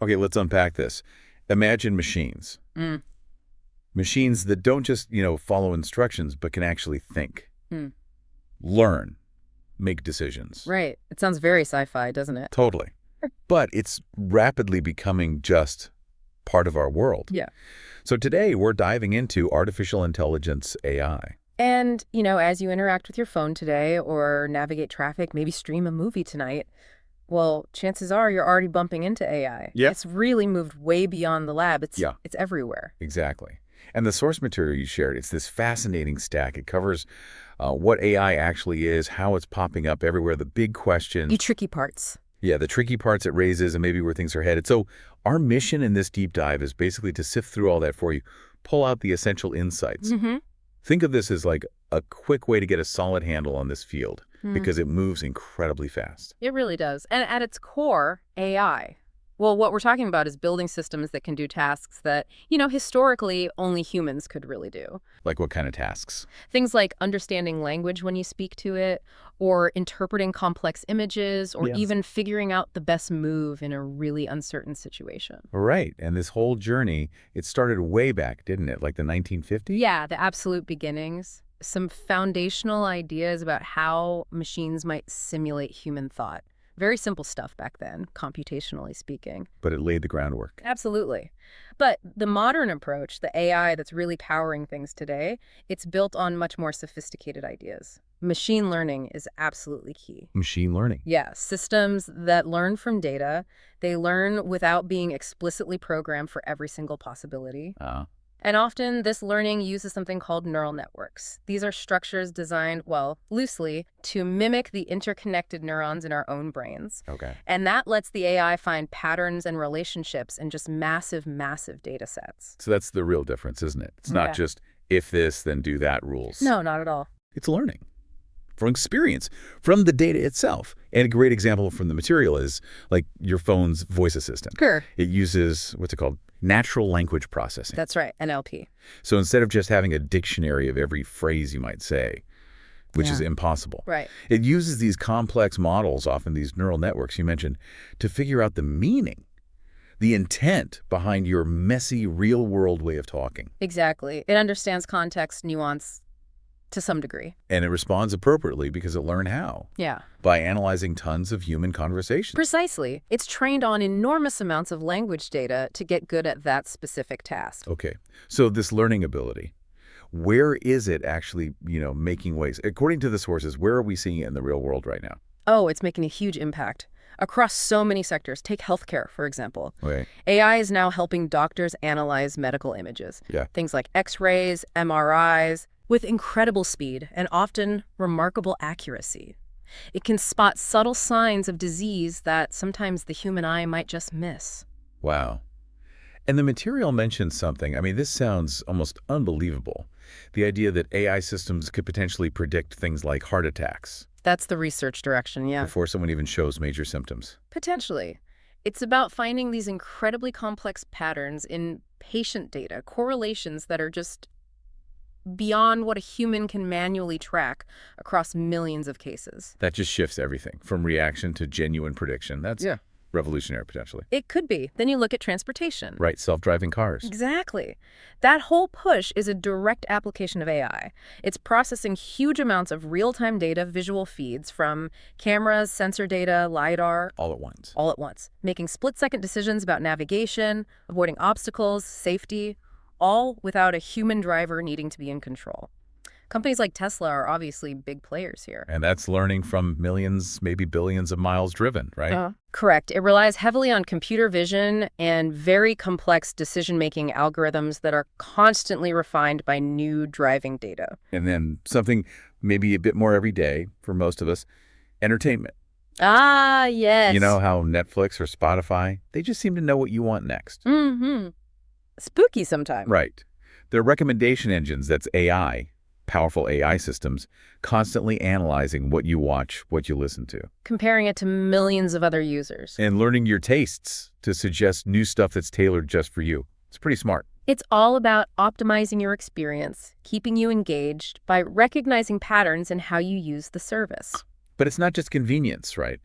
Okay, let's unpack this. Imagine machines. Mm. Machines that don't just, follow instructions, but can actually think, Mm. learn, make decisions. Right. It sounds very sci-fi, doesn't it? Totally. But it's rapidly becoming just part of our world. Yeah. So today we're diving into artificial intelligence, AI. And, as you interact with your phone today or navigate traffic, maybe stream a movie tonight, well, chances are you're already bumping into AI. Yeah. It's really moved way beyond the lab. Yeah. It's everywhere. Exactly. And the source material you shared, it's this fascinating stack. It covers what AI actually is, how it's popping up everywhere, the big questions. The tricky parts. Yeah, the tricky parts it raises and maybe where things are headed. So our mission in this deep dive is basically to sift through all that for you, pull out the essential insights. Mm-hmm. Think of this as like a quick way to get a solid handle on this field because it moves incredibly fast. It really does. And at its core, AI. Well, what we're talking about is building systems that can do tasks that, historically only humans could really do. Like what kind of tasks? Things like understanding language when you speak to it, or interpreting complex images, or Yes. even figuring out the best move in a really uncertain situation. Right. And this whole journey, it started way back, didn't it? Like the 1950s? Yeah, the absolute beginnings. Some foundational ideas about how machines might simulate human thought. Very simple stuff back then, computationally speaking. But it laid the groundwork. Absolutely. But the modern approach, the AI that's really powering things today, it's built on much more sophisticated ideas. Machine learning is absolutely key. Machine learning. Yeah, systems that learn from data, they learn without being explicitly programmed for every single possibility. And often, this learning uses something called neural networks. These are structures designed, well, loosely, to mimic the interconnected neurons in our own brains. Okay. And that lets the AI find patterns and relationships in just massive, massive data sets. So that's the real difference, isn't it? It's not Yeah. just if this, then do that rules. No, not at all. It's learning from experience, from the data itself. And a great example from the material is like your phone's voice assistant. Sure. It uses, what's it called? Natural language processing. That's right, NLP. So instead of just having a dictionary of every phrase you might say, which is Yeah. impossible, Right. it uses these complex models, often these neural networks you mentioned, to figure out the meaning, the intent behind your messy, real-world way of talking. Exactly. It understands context, nuance, to some degree. And it responds appropriately because it learned how. Yeah. By analyzing tons of human conversations. Precisely. It's trained on enormous amounts of language data to get good at that specific task. Okay. So this learning ability, where is it actually, making waves? According to the sources, where are we seeing it in the real world right now? Oh, it's making a huge impact. Across so many sectors. Take healthcare, for example. Right. AI is now helping doctors analyze medical images. Yeah. Things like X-rays, MRIs, with incredible speed and often remarkable accuracy. It can spot subtle signs of disease that sometimes the human eye might just miss. Wow. And the material mentions something. I mean, this sounds almost unbelievable. The idea that AI systems could potentially predict things like heart attacks That's the research direction, yeah. before someone even shows major symptoms. Potentially. It's about finding these incredibly complex patterns in patient data, correlations that are just beyond what a human can manually track across millions of cases. That just shifts everything from reaction to genuine prediction. That's revolutionary, potentially. It could be. Then you look at transportation. Right, self-driving cars. Exactly. That whole push is a direct application of AI. It's processing huge amounts of real-time data, visual feeds from cameras, sensor data, LiDAR, All at once. all at once, making split-second decisions about navigation, avoiding obstacles, safety, all without a human driver needing to be in control. Companies like Tesla are obviously big players here. And that's learning from millions, maybe billions of miles driven, right? Correct. It relies heavily on computer vision and very complex decision-making algorithms that are constantly refined by new driving data. And then something maybe a bit more every day for most of us, entertainment. Ah, yes. You know how Netflix or Spotify, they just seem to know what you want next. Mm-hmm. Spooky sometimes. Right. They're recommendation engines, that's AI, powerful AI systems, constantly analyzing what you watch, what you listen to. Comparing it to millions of other users. And learning your tastes to suggest new stuff that's tailored just for you. It's pretty smart. It's all about optimizing your experience, keeping you engaged by recognizing patterns in how you use the service. But it's not just convenience, right?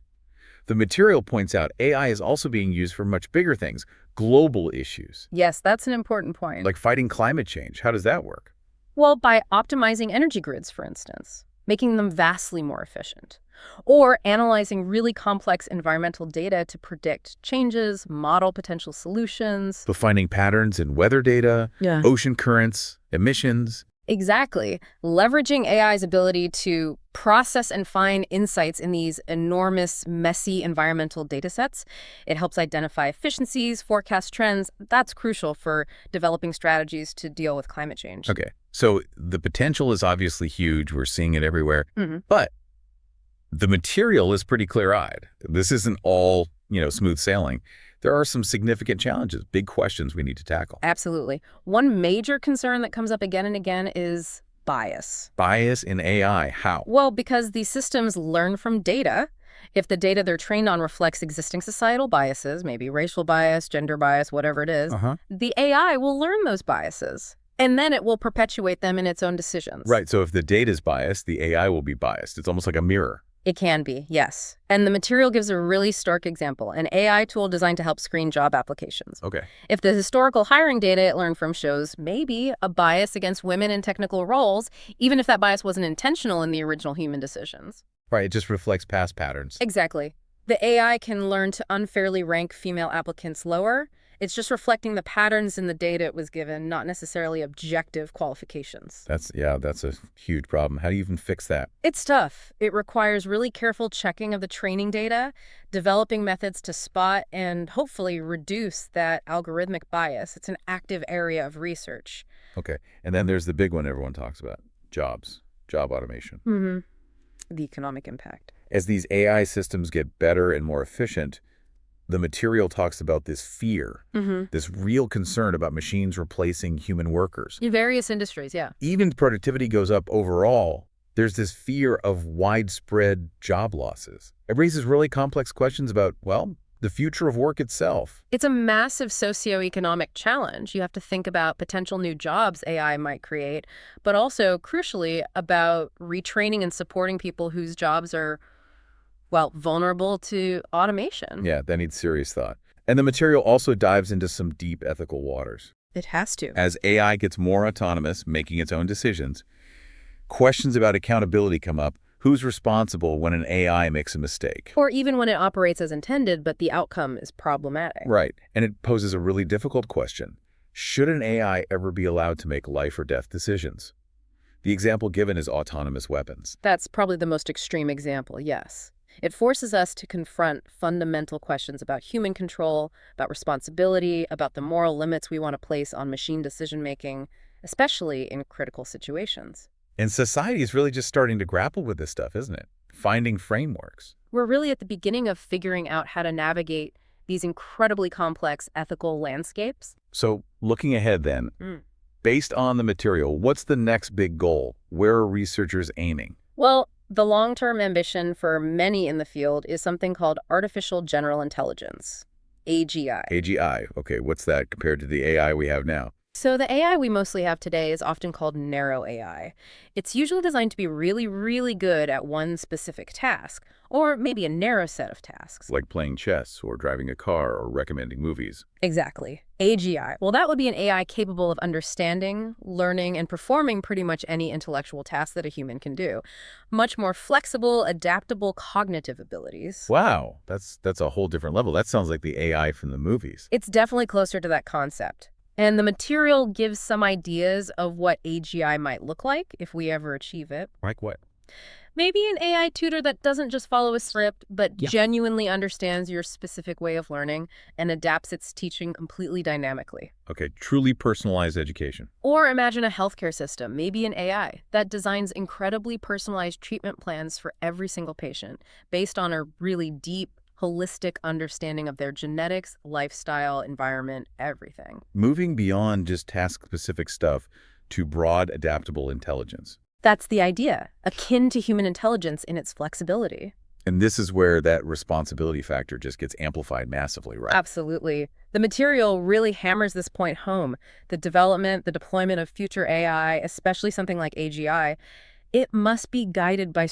The material points out AI is also being used for much bigger things, global issues, Yes, that's an important point. like fighting climate change. How does that work? Well, by optimizing energy grids, for instance, making them vastly more efficient, or analyzing really complex environmental data to predict changes, model potential solutions. So finding patterns in weather data, Yeah. ocean currents, emissions. Exactly. Leveraging AI's ability to process and find insights in these enormous, messy environmental data sets. It helps identify efficiencies, forecast trends. That's crucial for developing strategies to deal with climate change. Okay, so the potential is obviously huge. We're seeing it everywhere. Hmm. But the material is pretty clear-eyed. This isn't all, smooth sailing. There are some significant challenges, big questions we need to tackle. Absolutely. One major concern that comes up again and again is bias. Bias in AI, how? Well, because these systems learn from data. If the data they're trained on reflects existing societal biases, maybe racial bias, gender bias, whatever it is, the AI will learn those biases. And then it will perpetuate them in its own decisions. Right, so if the data is biased, the AI will be biased. It's almost like a mirror. It can be, yes. And the material gives a really stark example, an AI tool designed to help screen job applications. Okay. If the historical hiring data it learned from shows maybe a bias against women in technical roles, even if that bias wasn't intentional in the original human decisions. Right, it just reflects past patterns. Exactly. The AI can learn to unfairly rank female applicants lower. It's just reflecting the patterns in the data it was given, not necessarily objective qualifications. That's a huge problem. How do you even fix that? It's tough. It requires really careful checking of the training data, developing methods to spot and hopefully reduce that algorithmic bias. It's an active area of research. Okay, and then there's the big one everyone talks about, jobs, job automation. The economic impact. As these AI systems get better and more efficient, the material talks about this fear, this real concern about machines replacing human workers. In various industries, yeah. Even productivity goes up overall, there's this fear of widespread job losses. It raises really complex questions about, well, the future of work itself. It's a massive socioeconomic challenge. You have to think about potential new jobs AI might create, but also, crucially, about retraining and supporting people whose jobs are, well, vulnerable to automation. Yeah, that needs serious thought. And the material also dives into some deep ethical waters. It has to. As AI gets more autonomous, making its own decisions, questions about accountability come up. Who's responsible when an AI makes a mistake? Or even when it operates as intended, but the outcome is problematic. Right, and it poses a really difficult question. Should an AI ever be allowed to make life or death decisions? The example given is autonomous weapons. That's probably the most extreme example, yes. It forces us to confront fundamental questions about human control, about responsibility, about the moral limits we want to place on machine decision-making, especially in critical situations. And society is really just starting to grapple with this stuff, isn't it? Finding frameworks. We're really at the beginning of figuring out how to navigate these incredibly complex ethical landscapes. So, looking ahead then, based on the material, what's the next big goal? Where are researchers aiming? Well, the long-term ambition for many in the field is something called artificial general intelligence, AGI. AGI, okay, what's that compared to the AI we have now? So the AI we mostly have today is often called narrow AI. It's usually designed to be really, really good at one specific task, or maybe a narrow set of tasks. Like playing chess or driving a car or recommending movies. Exactly. AGI. Well, that would be an AI capable of understanding, learning, and performing pretty much any intellectual task that a human can do. Much more flexible, adaptable cognitive abilities. Wow, that's a whole different level. That sounds like the AI from the movies. It's definitely closer to that concept. And the material gives some ideas of what AGI might look like if we ever achieve it. Like what? Maybe an AI tutor that doesn't just follow a script, but genuinely understands your specific way of learning and adapts its teaching completely dynamically. Okay, truly personalized education. Or imagine a healthcare system, maybe an AI, that designs incredibly personalized treatment plans for every single patient based on a really deep, holistic understanding of their genetics, lifestyle, environment, everything. Moving beyond just task-specific stuff to broad, adaptable intelligence. That's the idea, akin to human intelligence in its flexibility. And this is where that responsibility factor just gets amplified massively, right? Absolutely. The material really hammers this point home. The development, the deployment of future AI, especially something like AGI, it must be guided by